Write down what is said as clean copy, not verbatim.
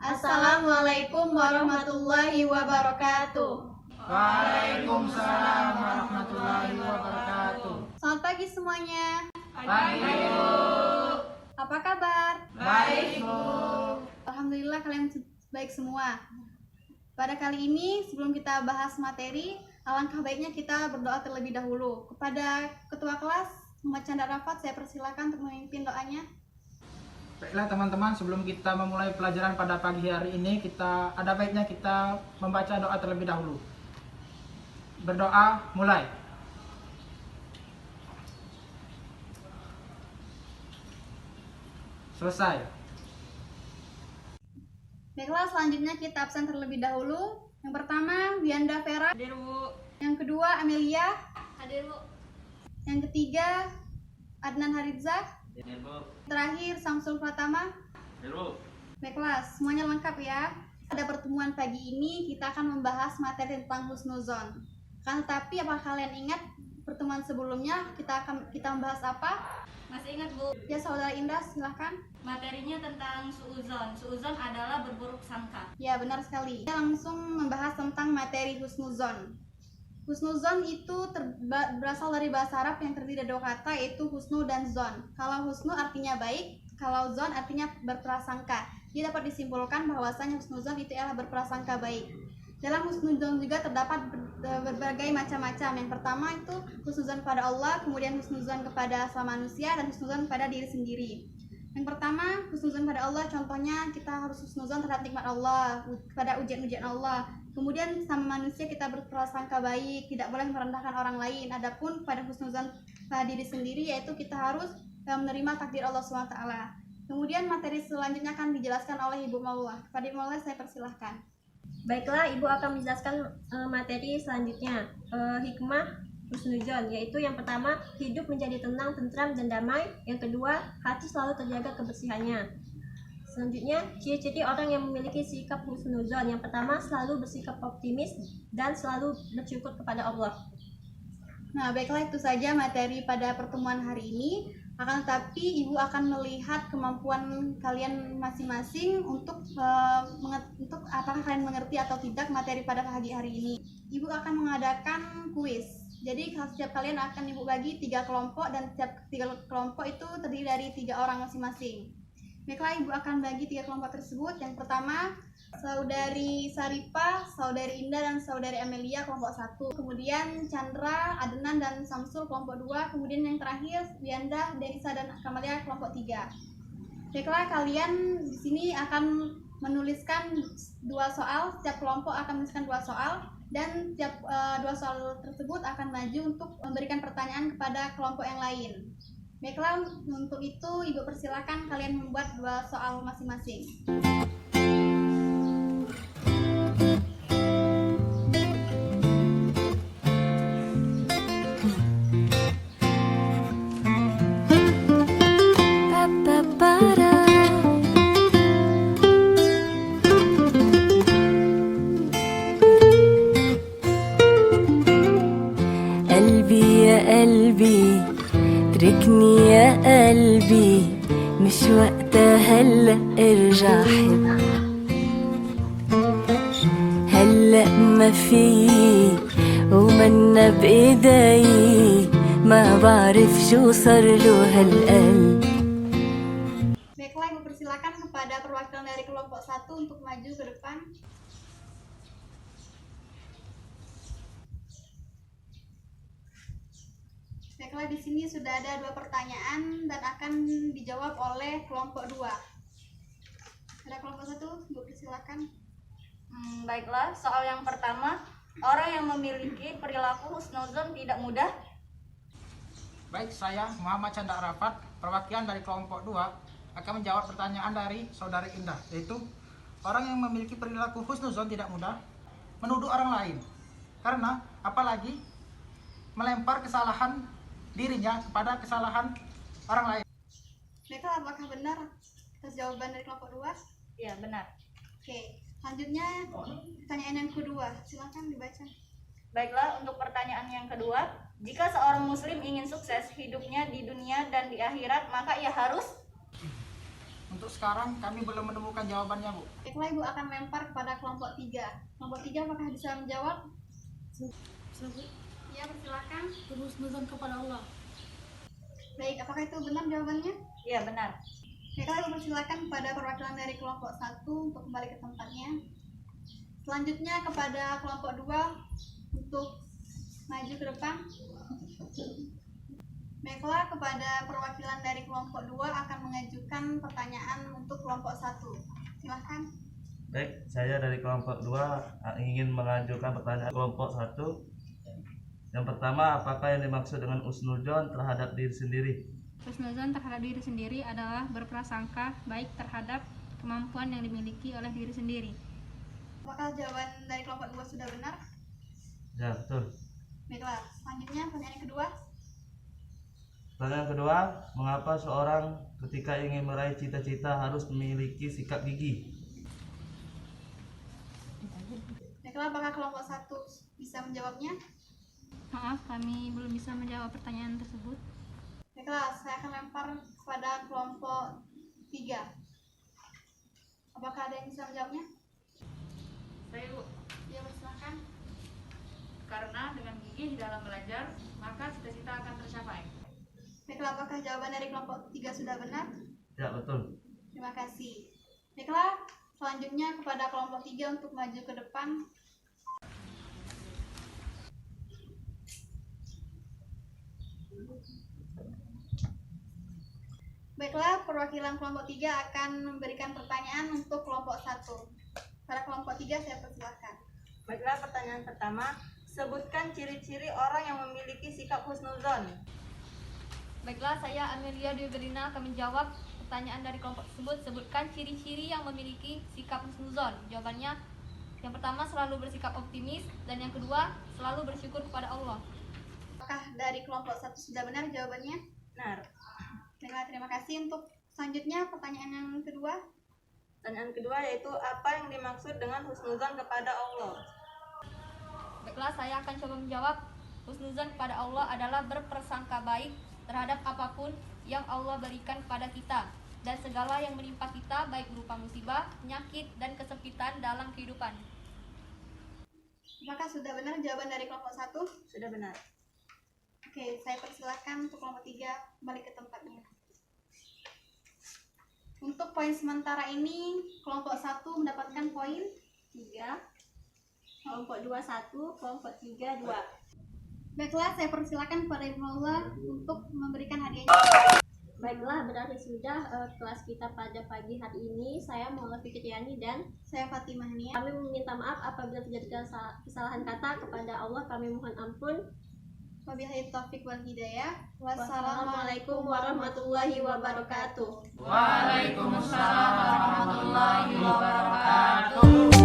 Assalamualaikum warahmatullahi wabarakatuh. Waalaikumsalam warahmatullahi wabarakatuh. Selamat pagi semuanya. Pagi, Bu. Apa kabar? Baik, Bu. Alhamdulillah kalian baik semua. Pada kali ini sebelum kita bahas materi, alangkah baiknya kita berdoa terlebih dahulu. Kepada Ketua Kelas Muhammad Chandra Rafat, saya persilakan untuk memimpin doanya. Baiklah teman-teman, sebelum kita memulai pelajaran pada pagi hari ini, ada baiknya kita membaca doa terlebih dahulu. Berdoa, mulai. Selesai. Baiklah, selanjutnya kita absen terlebih dahulu. Yang pertama, Wianda Vera. Hadir, Bu. Yang kedua, Amelia. Hadir, Bu. Yang ketiga, Adnan Harizah. Hadir, Bu. Terakhir, Samsul Pratama. Hadir, Bu. Baiklah, semuanya lengkap ya. Pada pertemuan pagi ini kita akan membahas materi tentang husnuzon. Kan tetapi apakah kalian ingat pertemuan sebelumnya kita membahas apa? Masih ingat, Bu? Ya, Saudara Indah, silahkan. Materinya tentang suuzon. Suuzon adalah berburuk sangka. Ya, benar sekali. Kita langsung membahas tentang materi husnuzon. Husnuzon itu berasal dari bahasa Arab yang terdiri dari dua kata, yaitu husnu dan zon. Kalau husnu artinya baik, kalau zon artinya berprasangka. Jadi dapat disimpulkan bahwasanya husnuzon itu adalah berprasangka baik. Dalam husnuzon juga terdapat berbagai macam-macam. Yang pertama itu husnuzon kepada Allah, kemudian husnuzon kepada sama manusia, dan husnuzon pada diri sendiri. Yang pertama, husnuzon pada Allah, contohnya kita harus husnuzon terhadap nikmat Allah, pada ujian-ujian Allah. Kemudian sama manusia kita berprasangka baik, tidak boleh merendahkan orang lain. Adapun pada husnuzon pada diri sendiri, yaitu kita harus menerima takdir Allah SWT. Kemudian materi selanjutnya akan dijelaskan oleh Ibu Maulah. Kepada Ibu Maulah saya persilahkan. Baiklah, Ibu akan menjelaskan materi selanjutnya, hikmah husnuzon, yaitu yang pertama, hidup menjadi tenang, tentram, dan damai. Yang kedua, hati selalu terjaga kebersihannya. Selanjutnya, ciri-ciri orang yang memiliki sikap husnuzon. Yang pertama, selalu bersikap optimis dan selalu bersyukur kepada Allah. Nah, baiklah, itu saja materi pada pertemuan hari ini. Akan tetapi Ibu akan melihat kemampuan kalian masing-masing untuk apakah kalian mengerti atau tidak materi pada pagi hari ini. Ibu akan mengadakan kuis. Jadi setiap kalian akan Ibu bagi 3 kelompok, dan setiap 3 kelompok itu terdiri dari 3 orang masing-masing. Baiklah, Ibu akan bagi 3 kelompok tersebut. Yang pertama, Saudari Saripa, Saudari Indah, dan Saudari Amelia kelompok 1. Kemudian Chandra, Adnan, dan Samsul kelompok 2. Kemudian yang terakhir Wianda, Denisa, dan Kamalia kelompok 3. Baiklah, kalian di sini akan menuliskan 2 soal. Setiap kelompok akan menuliskan 2 soal, dan setiap 2 soal tersebut akan maju untuk memberikan pertanyaan kepada kelompok yang lain. Baiklah, untuk itu Ibu persilakan kalian membuat 2 soal masing-masing. اتركني يا قلبي مش وقتها هلا ارجع حب هلا ما في ومنا بايدي ما بعرف شو صار له هالقلب. Baiklah, Ibu persilakan kepada perwakilan dari kelompok 1 untuk maju ke depan. Baiklah, di sini sudah ada 2 pertanyaan dan akan dijawab oleh kelompok 2. Ada kelompok 1, Ibu persilakan. Baiklah, soal yang pertama, orang yang memiliki perilaku husnuzon tidak mudah. Baik, saya Muhammad Chandra Rafat, perwakilan dari kelompok 2, akan menjawab pertanyaan dari Saudari Indah, yaitu orang yang memiliki perilaku husnuzon tidak mudah menuduh orang lain, karena apalagi melempar kesalahan dirinya kepada kesalahan orang lain. Baiklah, apakah benar atas jawaban dari kelompok 2? Ya, benar. Oke, selanjutnya pertanyaan yang kedua, silakan dibaca. Baiklah, untuk pertanyaan yang kedua, jika seorang muslim ingin sukses hidupnya di dunia dan di akhirat, maka ia harus Untuk sekarang kami belum menemukan jawabannya, Bu. Baiklah, Ibu akan lempar kepada kelompok 3. Kelompok 3 apakah bisa menjawab? Ya, persilakan. Berhusnuzon kepada Allah. Baik, apakah itu benar jawabannya? Iya, benar. Baiklah, Ibu persilakan kepada perwakilan dari kelompok 1 untuk kembali ke tempatnya. Selanjutnya kepada kelompok 2 untuk maju ke depan. Baiklah, kepada perwakilan dari kelompok 2 akan mengajukan pertanyaan untuk kelompok 1. Silahkan. Baik, saya dari kelompok 2 ingin mengajukan pertanyaan kelompok 1. Yang pertama, apakah yang dimaksud dengan husnuzon terhadap diri sendiri? Husnuzon terhadap diri sendiri adalah berprasangka baik terhadap kemampuan yang dimiliki oleh diri sendiri. Apakah jawaban dari kelompok 2 sudah benar? Ya, betul. Baiklah, selanjutnya pertanyaan kedua. Pertanyaan kedua, mengapa seorang ketika ingin meraih cita-cita harus memiliki sikap gigih? Baiklah, apakah kelompok 1 bisa menjawabnya? Maaf, kami belum bisa menjawab pertanyaan tersebut. Baiklah, saya akan lempar kepada kelompok 3. Apakah ada yang bisa menjawabnya? Saya, Bu. Ya, silakan. Karena dengan gigih dalam belajar, maka cita-cita akan tercapai. Baiklah, apakah jawaban dari kelompok 3 sudah benar? Ya, betul. Terima kasih. Baiklah, selanjutnya kepada kelompok 3 untuk maju ke depan. Baiklah, perwakilan kelompok 3 akan memberikan pertanyaan untuk kelompok 1. Pada kelompok 3 saya persilahkan. Baiklah, pertanyaan pertama. Sebutkan ciri-ciri orang yang memiliki sikap husnuzon. Baiklah, saya Amelia Dwi Berlina akan menjawab pertanyaan dari kelompok tersebut. Sebutkan ciri-ciri yang memiliki sikap husnuzon. Jawabannya, yang pertama selalu bersikap optimis, dan yang kedua selalu bersyukur kepada Allah. Apakah dari kelompok 1 sudah benar jawabannya? Benar. Baiklah, terima kasih. Untuk selanjutnya pertanyaan yang kedua. Pertanyaan kedua yaitu apa yang dimaksud dengan husnuzon kepada Allah? Baiklah, saya akan coba menjawab. Husnuzon kepada Allah adalah berprasangka baik terhadap apapun yang Allah berikan kepada kita, dan segala yang menimpa kita baik berupa musibah, penyakit, dan kesempitan dalam kehidupan. Apakah sudah benar jawaban dari kelompok 1? Sudah benar. Oke, saya persilahkan untuk kelompok 3 kembali ke tempatnya. Untuk poin sementara ini, kelompok 1 mendapatkan poin 3, kelompok 2 1, kelompok 3 2. Baiklah, saya persilakan kepada Ibu Maula untuk memberikan hadiahnya. Baiklah, berarti sudah kelas kita pada pagi hari ini. Saya Maula Fitriani dan Saya Fatimah Nia. kami meminta maaf apabila terjadi kesalahan kata. Kepada Allah kami mohon ampun. Wabillahi taufik wal hidayah. Wassalamualaikum warahmatullahi wabarakatuh. Waalaikumsalam warahmatullahi wabarakatuh.